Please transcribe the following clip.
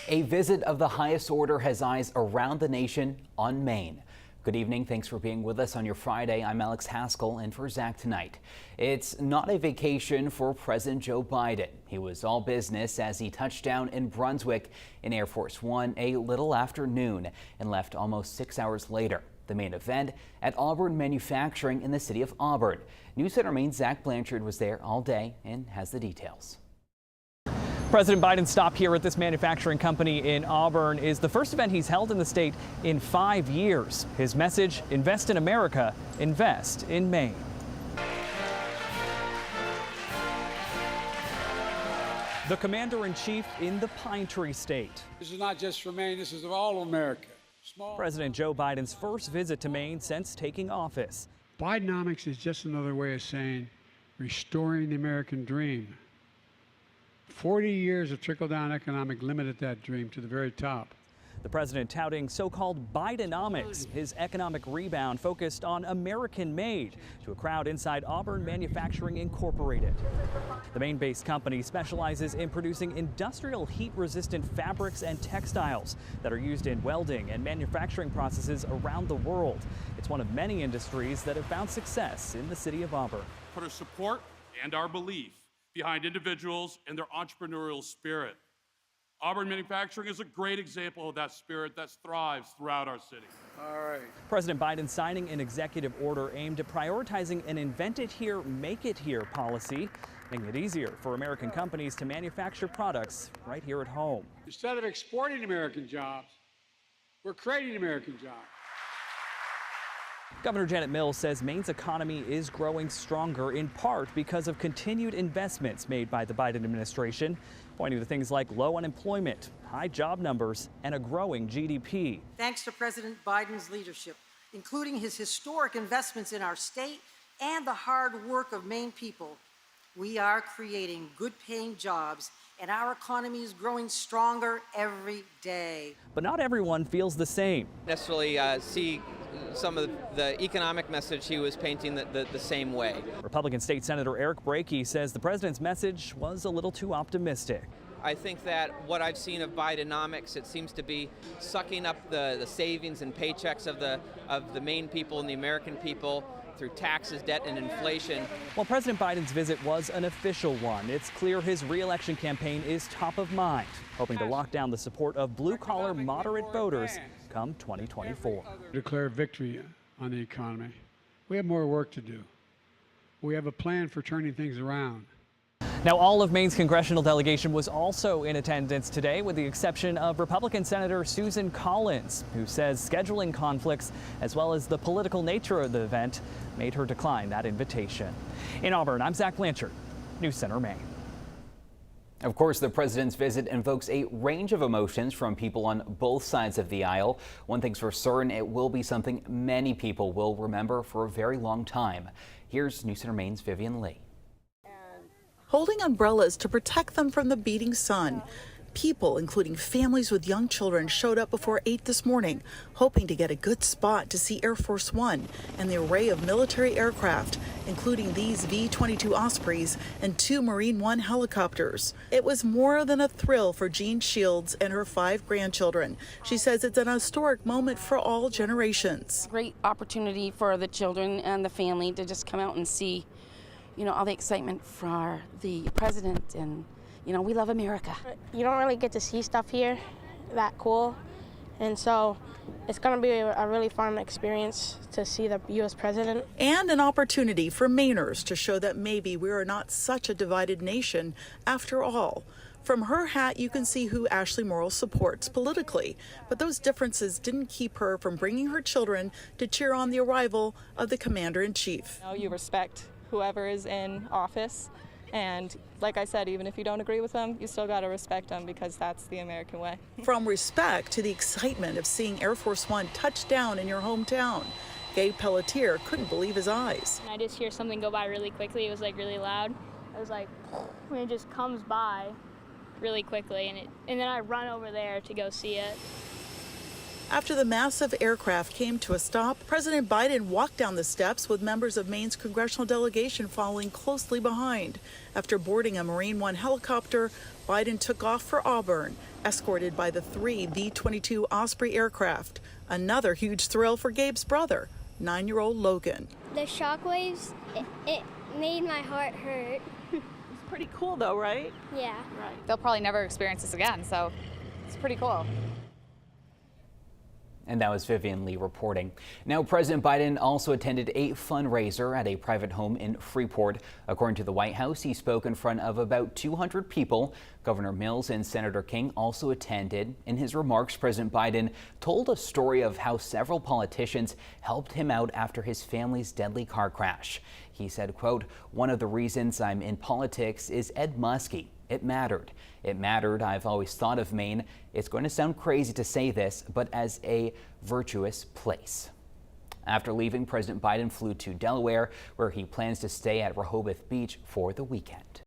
A visit of the highest order has eyes around the nation on Maine. Good evening. Thanks for being with us on your Friday. I'm Alex Haskell in for Zach tonight. It's not a vacation for President Joe Biden. He was all business as he touched down in Brunswick in Air Force One a little after noon and left almost 6 hours later. The main event at Auburn Manufacturing in the city of Auburn. News Center Maine's Zach Blanchard was there all day and has the details. President Biden's stop here at this manufacturing company in Auburn is the first event he's held in the state in 5 years. His message, invest in America, invest in Maine. The commander-in-chief in the Pine Tree State. This is not just for Maine, this is of all of America. President Joe Biden's first visit to Maine since taking office. Bidenomics is just another way of saying restoring the American dream. 40 years of trickle-down economic limited that dream to the very top. The president touting so-called Bidenomics, his economic rebound focused on American-made, to a crowd inside Auburn Manufacturing Incorporated. The Maine-based company specializes in producing industrial heat-resistant fabrics and textiles that are used in welding and manufacturing processes around the world. It's one of many industries that have found success in the city of Auburn. Put our support and our belief behind individuals and their entrepreneurial spirit. Auburn Manufacturing is a great example of that spirit that thrives throughout our city. All right. President Biden signing an executive order aimed at prioritizing an invent it here, make it here policy, making it easier for American companies to manufacture products right here at home. Instead of exporting American jobs, we're creating American jobs. Governor Janet Mills says Maine's economy is growing stronger in part because of continued investments made by the Biden administration, pointing to things like low unemployment, high job numbers, and a growing GDP. Thanks to President Biden's leadership, including his historic investments in our state and the hard work of Maine people, we are creating good-paying jobs, and our economy is growing stronger every day. But not everyone feels the same. Necessarily see some of the economic message he was painting the same way. Republican State Senator Eric Brakey says the president's message was a little too optimistic. I think that what I've seen of Bidenomics, it seems to be sucking up the savings and paychecks of the Maine people and the American people through taxes, debt, and inflation. While President Biden's visit was an official one, it's clear his re-election campaign is top of mind, hoping to lock down the support of blue-collar moderate voters come 2024. Declare victory on the economy. We have more work to do. We have a plan for turning things around. Now, all of Maine's congressional delegation was also in attendance today, with the exception of Republican Senator Susan Collins, who says scheduling conflicts, as well as the political nature of the event, made her decline that invitation. In Auburn, I'm Zach Blanchard, News Center, Maine. Of course, the president's visit invokes a range of emotions from people on both sides of the aisle. One thing's for certain, it will be something many people will remember for a very long time. Here's News Center Maine's Vivian Lee. Holding umbrellas to protect them from the beating sun. People, including families with young children, showed up before 8 this morning, hoping to get a good spot to see Air Force One and the array of military aircraft, including these V-22 Ospreys and 2 Marine One helicopters. It was more than a thrill for Jean Shields and her 5 grandchildren. She says it's an historic moment for all generations. Great opportunity for the children and the family to just come out and see, you know, all the excitement for the president, and you know, we love America. You don't really get to see stuff here that cool, and so it's going to be a really fun experience to see the U.S. president. And an opportunity for Mainers to show that maybe we are not such a divided nation after all. From her hat, you can see who Ashley Morrill supports politically, but those differences didn't keep her from bringing her children to cheer on the arrival of the commander-in-chief. You respect whoever is in office, and like I said, even if you don't agree with them, you still got to respect them, because that's the American way. From respect to the excitement of seeing Air Force One touch down in your hometown, Gabe Pelletier couldn't believe his eyes. I just hear something go by really quickly. It was like really loud. It was like, when it just comes by really quickly, and then I run over there to go see it. After the massive aircraft came to a stop, President Biden walked down the steps with members of Maine's congressional delegation following closely behind. After boarding a Marine One helicopter, Biden took off for Auburn, escorted by the 3 B-22 Osprey aircraft. Another huge thrill for Gabe's brother, 9-year-old Logan. The shockwaves, it made my heart hurt. It's pretty cool though, right? Yeah. Right. They'll probably never experience this again, so it's pretty cool. And that was Vivian Lee reporting. Now, President Biden also attended a fundraiser at a private home in Freeport. According to the White House, he spoke in front of about 200 people. Governor Mills and Senator King also attended. In his remarks, President Biden told a story of how several politicians helped him out after his family's deadly car crash. He said, quote, "One of the reasons I'm in politics is Ed Muskie. It mattered. It mattered. I've always thought of Maine. It's going to sound crazy to say this, but as a virtuous place." After leaving, President Biden flew to Delaware, where he plans to stay at Rehoboth Beach for the weekend.